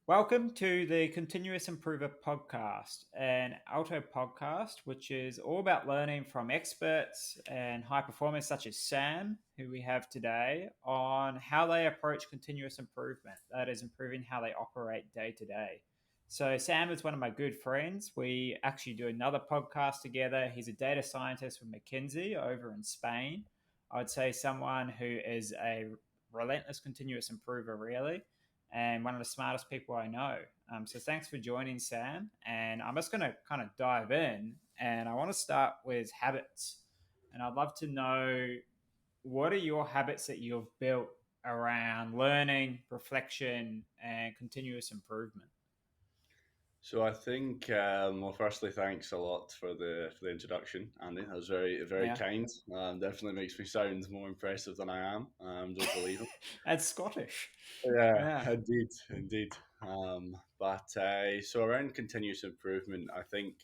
Welcome to the Continuous Improver podcast, an auto podcast which is all about learning from experts and high performers such as Sam, who we have today, on how they approach continuous improvement. That is, improving how they operate day to day. So, Sam is one of my good friends. We actually do another podcast together. He's a data scientist with McKinsey over in Spain. I would say someone who is a relentless continuous improver, really, and one of the smartest people I know. So thanks for joining, Sam. And I'm just going to kind of dive in, and I want to start with habits. And I'd love to know, what are your habits that you've built around learning, reflection, and continuous improvement? So I think, well, firstly, thanks a lot for the introduction, Andy. That was very Yeah. kind. Definitely makes me sound more impressive than I am. Don't believe it. That's Scottish. Yeah, Yeah. indeed. So around continuous improvement, I think,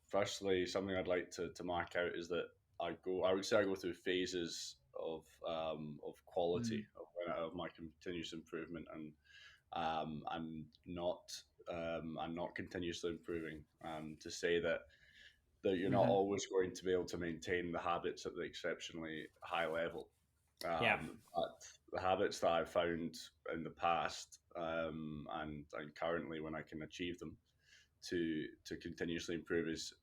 firstly, something I'd like to mark out is that I would say I go through phases of quality Mm. of my continuous improvement, and I'm not continuously improving. To say that you're not Hmm. always going to be able to maintain the habits at the exceptionally high level. Yeah. But the habits that I've found in the past, and currently when I can achieve them to continuously improve is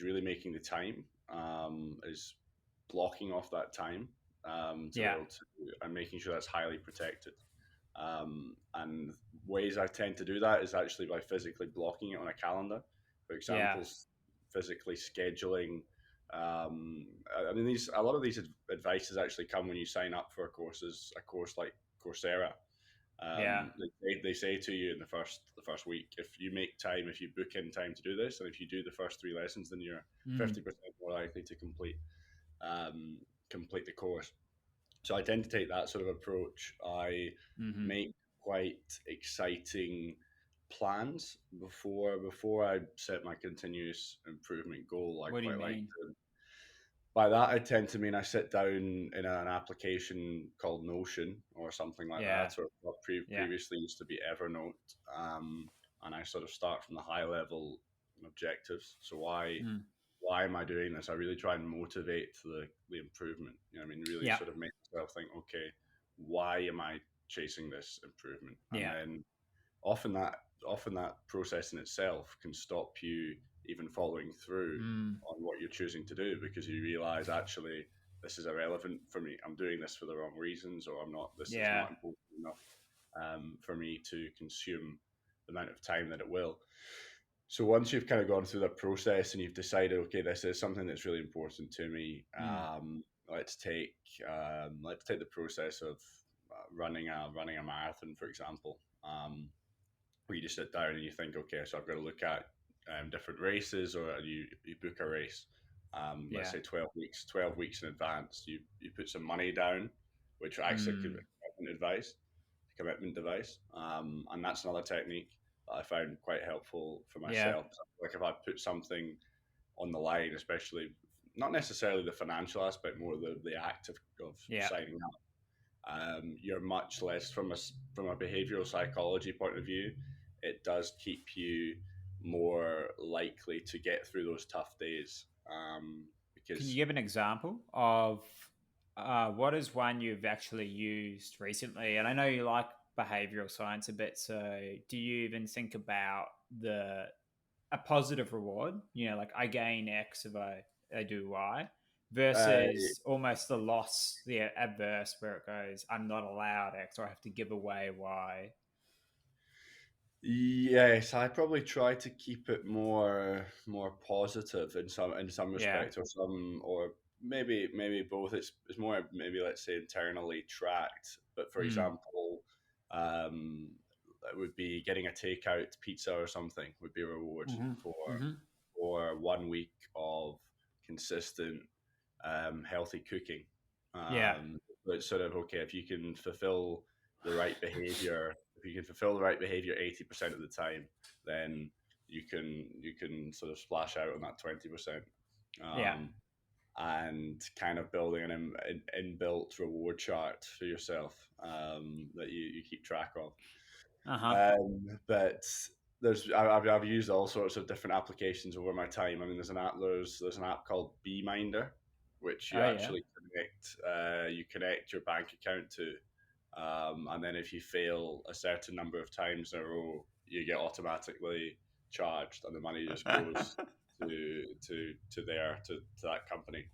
really making the time, is blocking off that time, to be Yeah. able to, and making sure that's highly protected. And ways I tend to do that is actually by physically blocking it on a calendar. For Yeah. example, physically scheduling. I mean, these a lot of these advices actually come when you sign up for a course like Coursera. Yeah. They say to you in the first week, if you make time, if you book in time to do this, and if you do the first three lessons, then you're Mm. 50% more likely to um, complete the course. So I tend to take that sort of approach. I Hmm. make quite exciting plans before I set my continuous improvement goal. I What do you quite like mean? to. By that, I tend to mean I sit down in an application called Notion or something like Yeah. that, or what Yeah. previously used to be Evernote. And I sort of start from the high level objectives. So Mm. why am I doing this? I really try and motivate the improvement. You know, what I mean, really Yeah. sort of make myself think, okay, why am I chasing this improvement? And Yeah. then often that process in itself can stop you even following through Mm. on what you're choosing to do, because you realize, actually, this is irrelevant for me. I'm doing this for the wrong reasons, or I'm not. This is Yeah. not important enough, for me to consume the amount of time that it will. So once you've kind of gone through the process and you've decided, okay, this is something that's really important to me, Mm. let's take let's take the process of running a marathon, for example, where you just sit down and you think, okay, so I've got to look at, different races, or you book a race. Let's Yeah. say 12 weeks in advance. You put some money down, which actually could be Mm. commitment device. And that's another technique that I found quite helpful for Yeah. myself. Like, if I put something on the line, especially not necessarily the financial aspect, more the act of Yeah. signing up, you're much less, from a behavioral psychology point of view. It does keep you more likely to get through those tough days, Can you because give an example of what is one you've actually used recently? And I know you like behavioral science a bit, so do you even think about the a positive reward? You know, like I gain X if I do Y, uh, versus almost the loss, the adverse, where it goes, I'm not allowed X, or I have to give away Y. yes, I probably try to keep it more positive in some Yeah. respect, or maybe both. It's more, maybe, let's say, internally tracked. But for Mm. example, um, it would be getting a takeout pizza or something would be a reward Hmm. for Hmm. 1 week of consistent, healthy cooking. Yeah. But sort of, okay, the right behavior, if you can fulfill the right behavior 80% of the time, then you can sort of splash out on that 20%. Yeah. Um, and kind of building an inbuilt reward chart for yourself, that you keep track of. Uh-huh. But I've used all sorts of different applications over my time. I mean, there's an app called Beeminder, which you Oh yeah. actually connect your bank account to, and then if you fail a certain number of times in a row, you get automatically charged, and the money just goes to that company.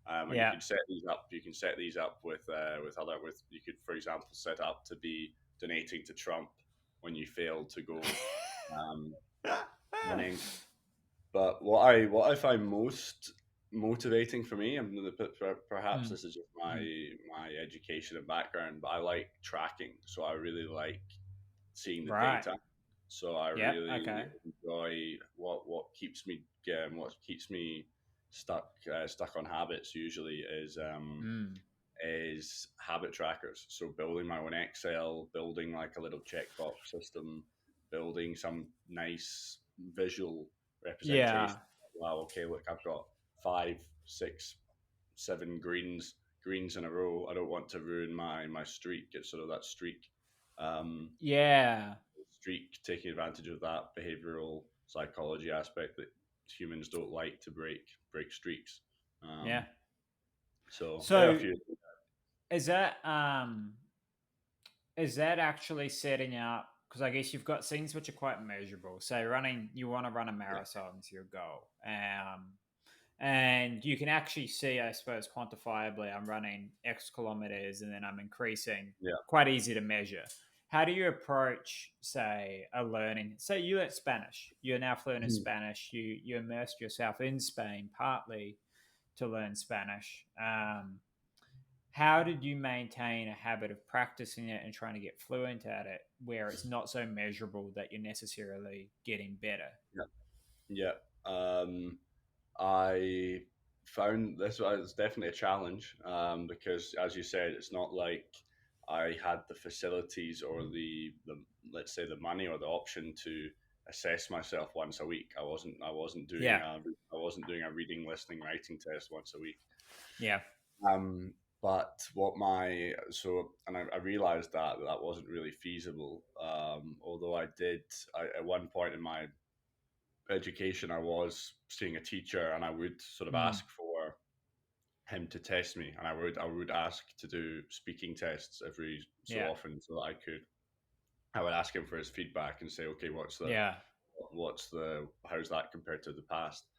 And you Yeah. can set these up. You can set these up with you could, for example, set up to be donating to Trump when you fail to go um, winning. But what I find most motivating for me, and perhaps Mm, this is just mm. my education and background, but I like tracking. So I really like seeing the Right. data. So I Yep. really Okay. enjoy what keeps me stuck on habits. Usually Mm. is habit trackers. So building my own Excel, building like a little checkbox system, building some nice visual Yeah. representation. Wow, okay, look, I've got 5, 6, 7 greens in a row. I don't want to ruin my streak. It's sort of that um, Yeah. streak taking advantage of that behavioral psychology aspect that humans don't like to break streaks. Yeah. Um, so there are a So few. is that um is that actually setting up, because I guess you've got things which are quite measurable. Say running, you want to run a Yeah, marathon is your goal. And you can actually see, I suppose, quantifiably, I'm running X kilometers and then I'm increasing, yeah. quite easy to measure. How do you approach, say, a learning? Say you learn Spanish, you're now fluent in Mhm. Spanish, you immersed yourself in Spain partly to learn Spanish. How did you maintain a habit of practicing it and trying to get fluent at it where it's not so measurable that you're necessarily getting better? Yeah, yeah. I found this was definitely a challenge because, as you said, it's not like I had the facilities or the let's say the money or the option to assess myself once a week. Yeah. I wasn't doing a reading, listening, writing test once a week. Yeah. Um, but what my so and I realized that wasn't really feasible. Although at one point in my education, I was seeing a teacher, and I would sort of Mm. ask for him to test me, and I would ask to do speaking tests every so Yeah. often, so that I would ask him for his feedback and say, okay, Yeah. what's the how's that compared to the past,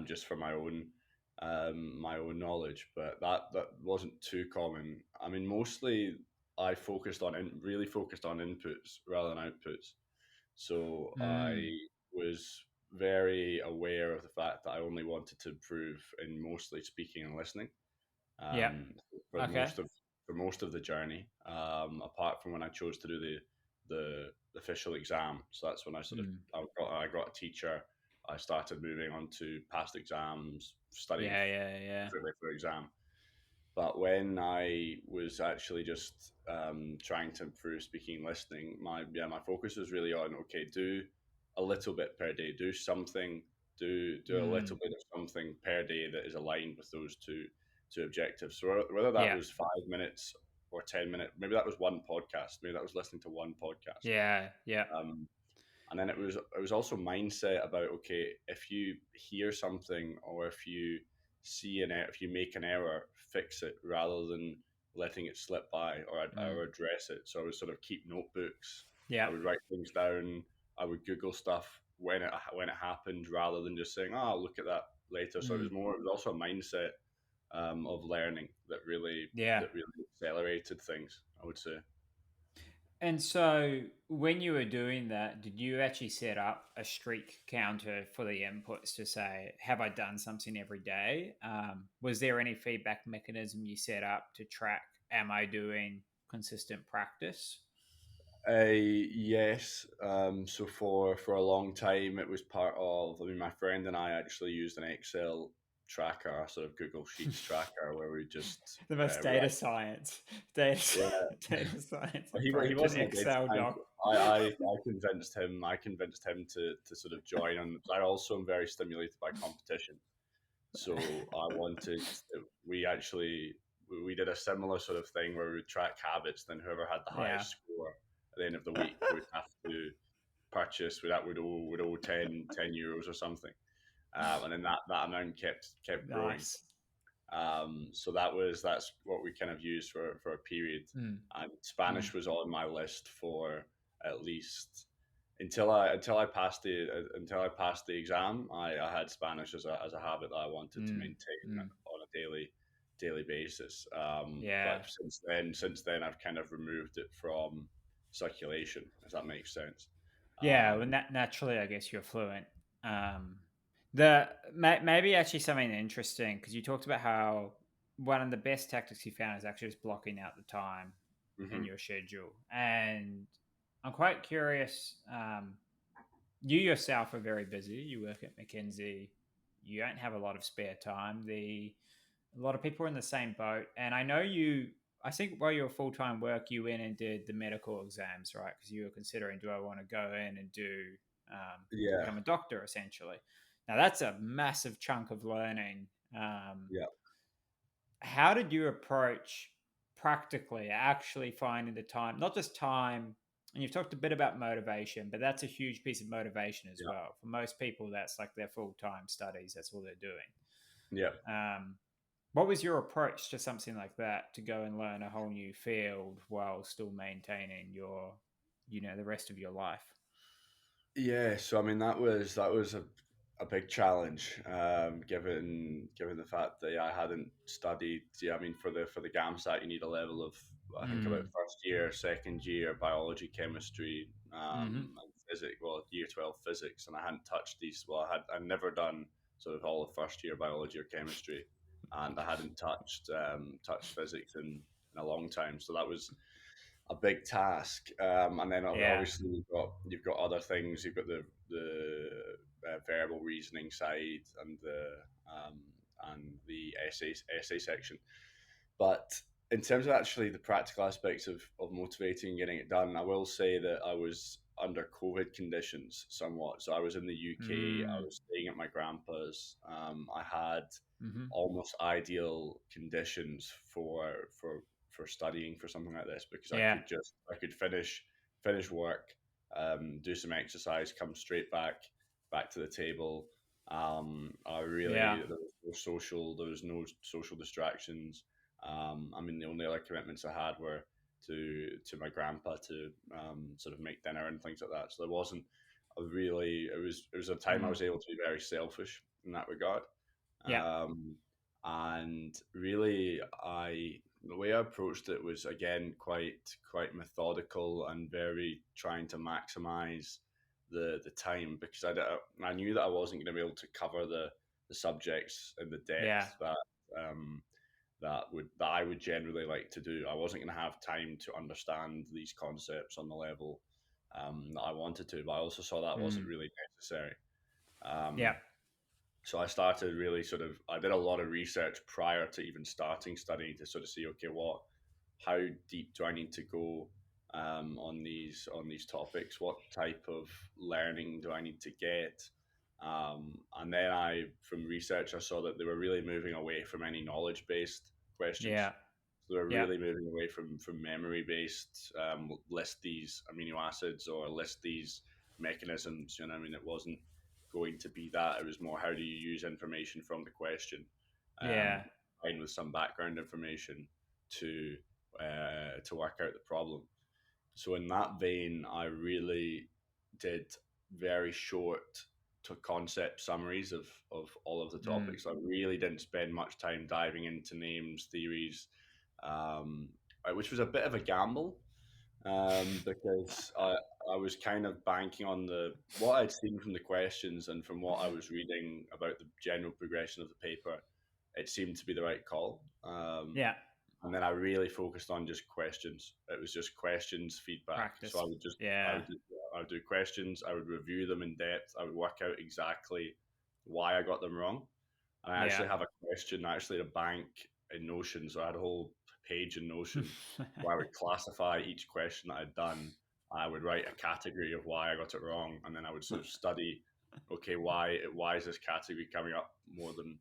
just for my own knowledge. But that wasn't too common. I mean, mostly I really focused on inputs rather than outputs. So I Mm. was very aware of the fact that I only wanted to improve in mostly speaking and listening Yeah. um, for Okay. most of the journey. Apart from when I chose to do the official exam, so that's when Mm. I got a teacher. I started moving on to past exams, studying Yeah. Yeah. Yeah. specifically for exam. But when I was actually just trying to improve speaking and listening, my focus was really on okay, do a little bit per day, do something, do a little Mm. bit of something per day that is aligned with those two objectives. So whether that Yeah. was 5 minutes or 10 minutes, maybe that was one podcast, maybe that was listening to one podcast. Yeah. Yeah. Um, and then it was also mindset about okay, if you hear something or if you if you make an error, fix it rather than letting it slip by Mm. or address it. So I would sort of keep notebooks. I Yeah. would write things down. I would Google stuff when it happened rather than just saying, "Oh, I'll look at that later." So Mm. it was also a mindset of learning Yeah. that really accelerated things. I would say. And so, when you were doing that, did you actually set up a streak counter for the inputs to say, have I done something every day? Was there any feedback mechanism you set up to track, am I doing consistent practice? Yes. So for a long time, it was part of. I mean, my friend and I actually used an Excel tracker, a sort of Google Sheets tracker, where we just The most we data science, data, yeah. data science He approach, an wasn't a data Excel scientist. doc. I convinced him to sort of join on. I also am very stimulated by competition. So I wanted, we actually, we did a similar sort of thing where we would track habits, then whoever had the Yeah. highest score at the end of the week would have to purchase, that would owe 10 euros or something, and then that amount kept growing. Nice. So that's what we kind of used for a period, Mm. and Mm. Spanish was on my list for at least until I passed the exam. I had Spanish as a habit that I wanted to Mm. maintain Mm. on a daily basis. Yeah. But since then, I've kind of removed it from circulation, if that makes sense. Yeah, well, Um, naturally, I guess you're fluent. Um, maybe actually something interesting because you talked about how one of the best tactics you found is actually just blocking out the time in mhm. your schedule, and I'm quite curious. You yourself are very busy. You work at McKinsey. You don't have a lot of spare time. A lot of people are in the same boat, and I know you. I think while you were full time work, you went and did the medical exams, right? Because you were considering, do I want to go in and to Yeah, become a doctor, essentially. Now that's a massive chunk of learning. yeah, How did you approach practically actually finding the time, not just time? And you've talked a bit about motivation, but that's a huge piece of motivation as yeah, well. For most people, that's like their full time studies. That's all they're doing. yeah. Um, what was your approach to something like that to go and learn a whole new field while still maintaining the rest of your life? Yeah, so I mean that was a big challenge, given the fact that, yeah, I hadn't studied. Yeah, I mean for the GAMSAT you need a level of, I think, about Mm. first year, second year biology, chemistry, Hmm. and physics. Well, year 12 physics, and I hadn't touched these. Well, I'd never done sort of all of first year biology or chemistry, and I hadn't touched physics in a long time. So that was a big task. And then Yeah. obviously you've got other things. You've got the verbal reasoning side um, and the essay section. But in terms of actually the practical aspects of motivating and getting it done, I will say that I was under COVID conditions somewhat. So I was in the UK. I Mm. was staying at my grandpa's. I had Hmm. almost ideal conditions for studying for something like this, because Yeah. I could finish work, do some exercise, come straight back to the table. I Yeah. really there was no social distractions. I mean, the only other commitments I had were to my grandpa to sort of make dinner and things like that. So there wasn't a really it was a time I Mm. was able to be very selfish in that regard. Yeah. Um, and really, the way I approached it was, again, quite methodical and very trying to maximize the time, because I knew that I wasn't going to be able to cover the subjects in the Yeah. depth um, that I would generally like to do. I wasn't going to have time to understand these concepts on the level that I wanted to, but I also saw that wasn't Mm. really necessary. Yeah. Um, so I started really I did a lot of research prior to even starting studying, to sort of see, okay, how deep do I need to go on these topics? What type of learning do I need to get? And then from research, I saw that they were really moving away from any knowledge based questions. Yeah. So they're Yeah. really moving away from memory based, list these amino acids or list these mechanisms. You know, I mean, it wasn't going to be that. It was more, how do you use information from the question, Yeah. combined with some background information to to work out the problem. So in that vein, I really did very short to concept summaries of all of the Mm. topics. I really didn't spend much time diving into names, theories, um, which was a bit of a gamble, because I was kind of banking on what I'd seen from the questions and from what I was reading about the general progression of the paper. It seemed to be the right call. Yeah. And then I really focused on just questions. It was just questions, feedback. So Practice. I Yeah. would do, I would do questions. I would review them in depth. I would work out exactly why I got them wrong. And I Yeah. actually have a question, actually, to bank in Notion. So I had a whole page in Notion where I would classify each question that I'd done. I would write a category of why I got it wrong, and then I would sort of study, okay, why is this category coming up more than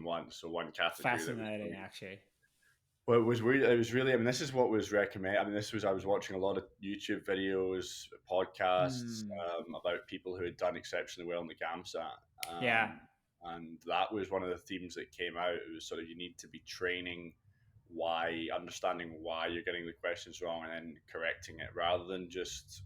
once? So one category that was Fascinating, coming, actually. Well, it was weird. It was really. I mean, this is what was recommended. I mean, this was. I was watching a lot of YouTube videos, podcasts Mm, about people who had done exceptionally well in the GAMSAT, yeah. and that was one of the themes that came out. It was sort of you need to be training understanding why you're getting the questions wrong, and then correcting it, rather than just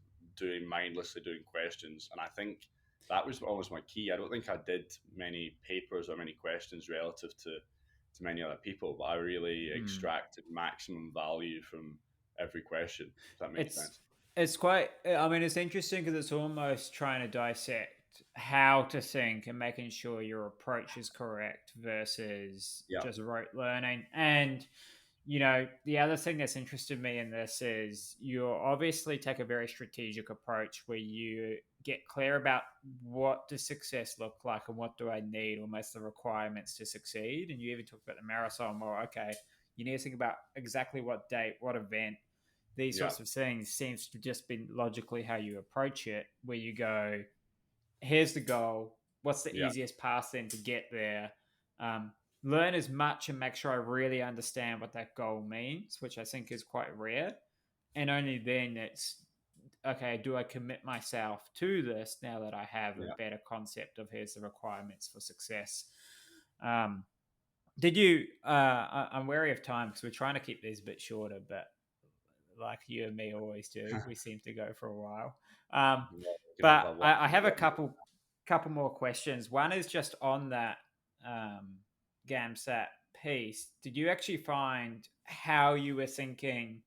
mindlessly doing questions. And I think that was almost my key. I don't think I did many papers or many questions relative to many other people, but I really Mm. extracted maximum value from every question, if that makes It's sense. it's quite. I mean, it's interesting because it's almost trying to dissect how to think and making sure your approach is correct versus Yeah, just rote learning. And the other thing that's interested me in this is you obviously take a very strategic approach where you get clear about what does success look like and what do I need, almost the requirements to succeed. And you even talk about the marathon more. Okay, you need to think about exactly what date, what event, these yeah, sorts of things seems to just be logically how you approach it, where you go, here's the goal. What's the yeah, easiest path then to get there? Um, Learn as much and make sure I really understand what that goal means, which I think is quite rare. And only then it's okay, do I commit myself to this now that I have a yeah. better concept of here's the requirements for success? Um, did you? I'm wary of time because we're trying to keep these a bit shorter, but like you and me always do. We seem to go for a while. Um, Yeah, we can have but a one. I have a couple more questions. One is just on that um, GAMSAT piece. Did you actually find how you were thinking?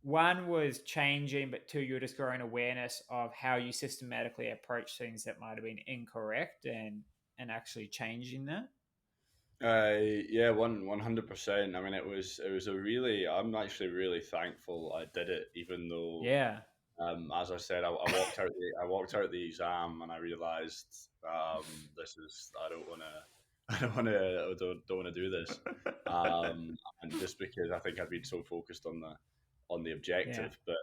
One was changing, but two, you were just growing awareness of how you systematically approach things that might have been incorrect and actually changing that. Yeah, 100%. I mean, it was a really. I'm actually really thankful I did it, even though, Yeah. as I said, I walked out the exam and I realized this is I don't want to I don't want to do this, and just because I think I'd been so focused on the Yeah. objective, but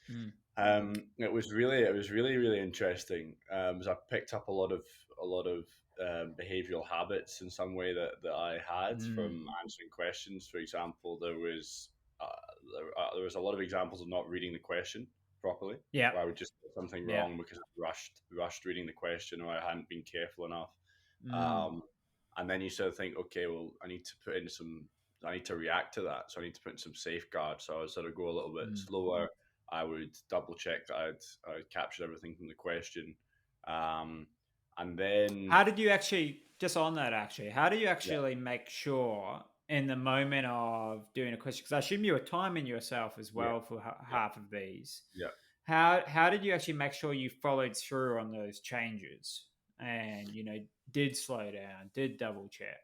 Mm. it was really really interesting. As I picked up a lot of behavioral habits in some way that I had Mm. from answering questions. For example, uh, there was a lot of examples of not reading the question properly, Yeah. where I would just get something Yeah. wrong because I rushed reading the question, or I hadn't been careful enough. Mm. Um, and then you sort of think, okay, well, I need to react to that, so I need to put in some safeguards. So I would sort of go a little bit Mm. slower. I would double check that I'd captured everything from the question, um, and then How did you actually, just on that actually, how do you yeah, actually make sure in the moment of doing a question? Because I assume you were timing yourself as yeah, well for yeah, half of these. yeah. How did you actually make sure you followed through on those changes and did slow down, did double check?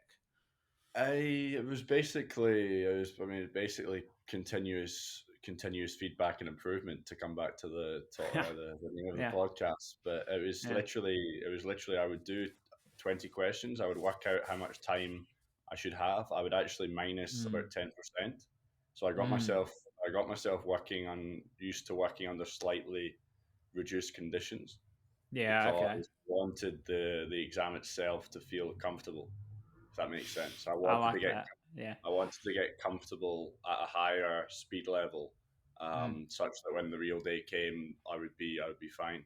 I mean, basically continuous feedback and improvement, to come back to the name of the Yeah, podcast. But yeah. it was literally I would do 20 questions. I would work out how much time I should have. I would actually minus Mm, about 10%. So mm, I got myself used to working under slightly reduced conditions, yeah. because Okay. I wanted the exam itself to feel comfortable, if that makes sense. I like that. Yeah. I wanted to get comfortable at a higher speed level, Mm, such that when the real day came, I would be fine.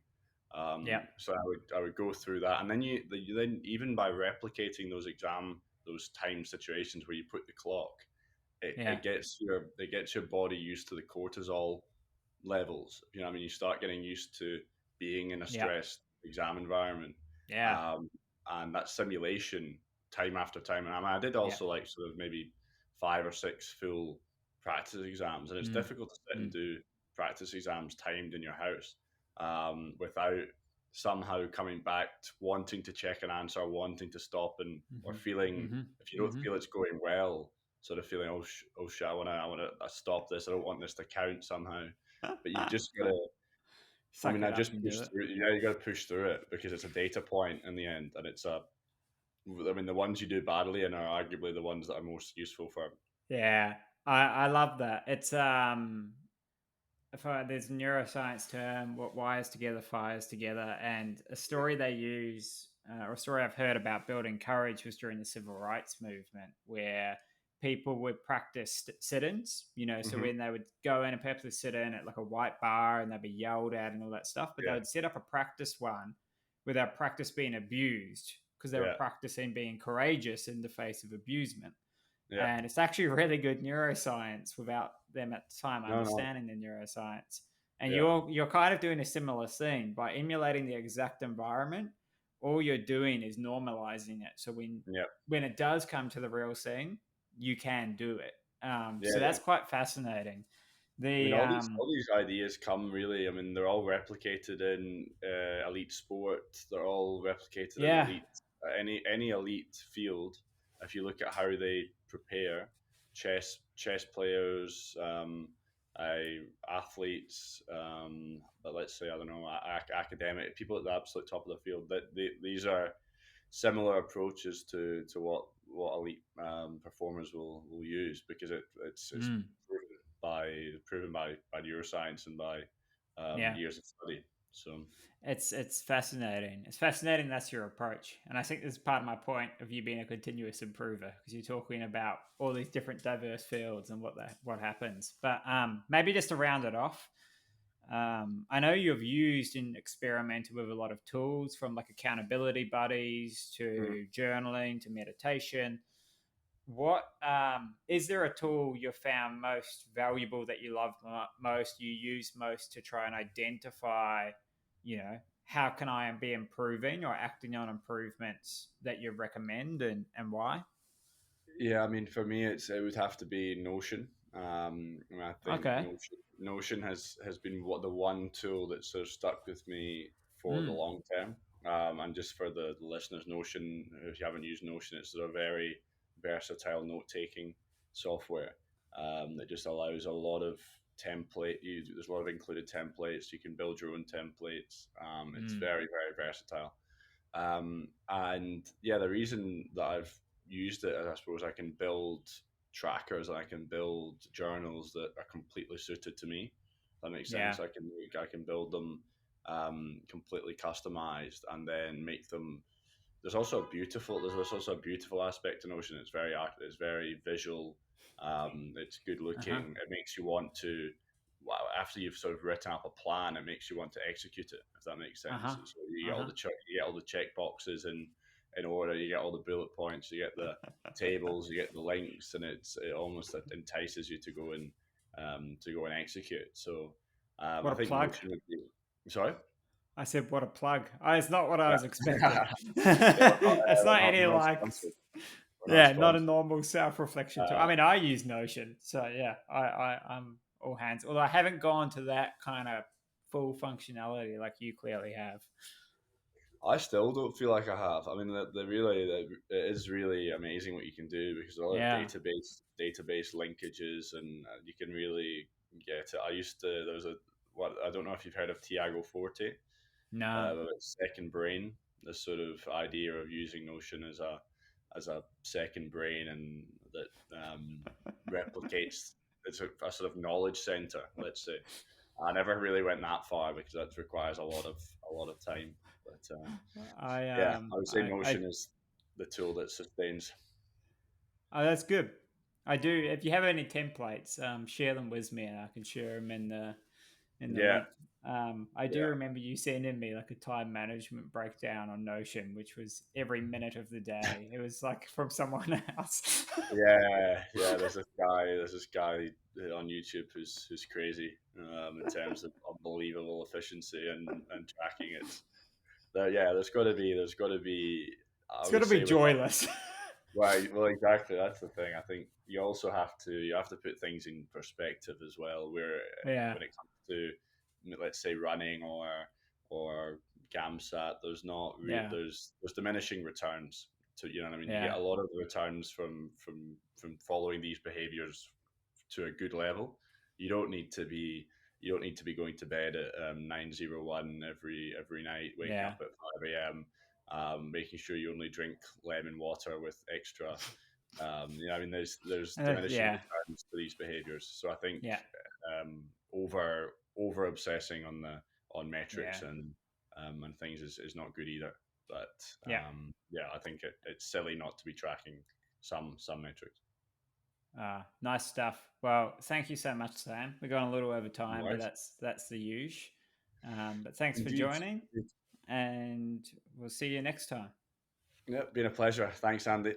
yeah. So I would go through that, and then then even by replicating those time situations where you put the clock, Yeah. it gets your body used to the cortisol levels. You know, what I mean, you start getting used to being in a Yeah. stressed exam environment, Yeah. um, and that simulation time after time. And I mean, I did Yeah. also like sort of maybe 5 or 6 full practice exams, and it's Mm, difficult to sit and mm, do practice exams timed in your house, without somehow coming back wanting to check an answer, wanting to stop, and or mm-hmm, feeling, mm-hmm, if you don't mm-hmm. feel it's going well, sort of feeling, oh shit, I want to stop this. I don't want this to count somehow. But you've just got to. I Suck mean, it I up just and do pushed it. through. Yeah, you got to push through it, because it's a data point in the end, and it's a. I mean, the ones you do badly and are arguably the ones that are most useful for. Yeah, I love that. It's for there's a neuroscience term, what wires together fires together, and a story they use, or a story I've heard about building courage was during the civil rights movement, where people would practice sit-ins, so Hmm. when they would go in and purposely sit in at like a white bar and they'd be yelled at and all that stuff, but they Yeah, would set up a practice one without practice being abused because they were yeah, practicing being courageous in the face of abusement. yeah. And it's actually really good neuroscience without them at the time No, no. understanding the neuroscience. And Yeah, you're kind of doing a similar thing by emulating the exact environment. All you're doing is normalizing it. So yeah, when it does come to the real thing, you can do it. yeah, So yeah. that's quite fascinating. I mean, The all these ideas come really. I mean, they're all replicated in elite sport. They're all replicated in Yeah. elite any elite field. If you look at how they prepare, chess players, athletes, but let's say I don't know, academic people at the absolute top of the field. These are similar approaches to what elite performers will use because it's Mm, proven by neuroscience and by yeah. years of study. So It's fascinating. It's fascinating that's your approach. And I think this is part of my point of you being a continuous improver because you're talking about all these different diverse fields and what happens. But maybe just to round it off, I know you've used and experimented with a lot of tools from like accountability buddies mm. to journaling to meditation. What is there a tool you found most valuable that you love most, you use most to try and identify, how can I be improving or acting on improvements that you recommend and why? Yeah, I mean, for me, it would have to be Notion. And I think Okay. Notion has been the one tool that sort of stuck with me for the Mm, long term. And just for the listeners, Notion, if you haven't used Notion, it's a very versatile note taking software that just allows a lot of there's a lot of included templates. You can build your own templates. It's mm, very, very versatile. And yeah, the reason that I've used it, I suppose, I can build trackers and I can build journals that are completely suited to me. If that makes yeah. sense. I can build them completely customized and then make them. There's also a beautiful aspect to Notion. It's very visual. It's good Uh-huh. looking. It makes you want to. Wow, after you've sort of written up a plan, it makes you want to execute it. If that makes sense. Uh-huh. So you get all Uh-huh. the check boxes in order. You get all the bullet points. You get the tables. You get the links, and it almost entices you to go and execute. So What I a think plug. Notion would be. Sorry. I said, what a plug. It's not what I was expecting. Yeah. Yeah, It's not any we're not like, sponsored. We're not yeah, not a sponsored. normal self-reflection tool. I Uh, mean, I use Notion, so yeah, I'm all hands. Although I haven't gone to that kind of full functionality like you clearly have. I still don't feel like I have. I mean, it is really amazing what you can do because a lot of Yeah. database linkages and you can really get it. There was a what I don't know if you've heard of Tiago Forte, No. second brain. This sort of idea of using Notion as a second brain and that replicates. It's a sort of knowledge center. Let's say. I never really went that far because that requires a lot of time. But I yeah, I would say I Notion is the tool that sustains. oh, that's good. I do. If you have any templates, share them with me, and I can share them in the Yeah, link. I do yeah, remember you sending me like a time management breakdown on Notion, which was every minute of the day. It was like from someone else. yeah. There's this guy on YouTube who's crazy in terms of unbelievable efficiency and tracking. Yeah. There's got to be. I It's got would to be say with joyless. Right. Well, exactly. That's the thing. I think you have to put things in perspective as well. Where Yeah, when it comes to let's say running or GAMSAT, yeah, there's diminishing returns. To you know what I mean. You get yeah, a lot of the returns from following these behaviors to a good level. You don't need to be you don't need to be going to bed at 9:01 every night, waking yeah. up at 5 a.m. Making sure you only drink lemon water with extra. I mean, there's diminishing Yeah, returns to these behaviors. So I think yeah, over obsessing on yeah, metrics and things is not good either. But yeah. yeah, I think it's silly not to be tracking some metrics. Nice stuff. Well, thank you so much, Sam. We're going a little over No time, but worries. that's the usual. But thanks for Indeed. joining, and we'll see you next time. Yeah, been a pleasure. Thanks, Andy.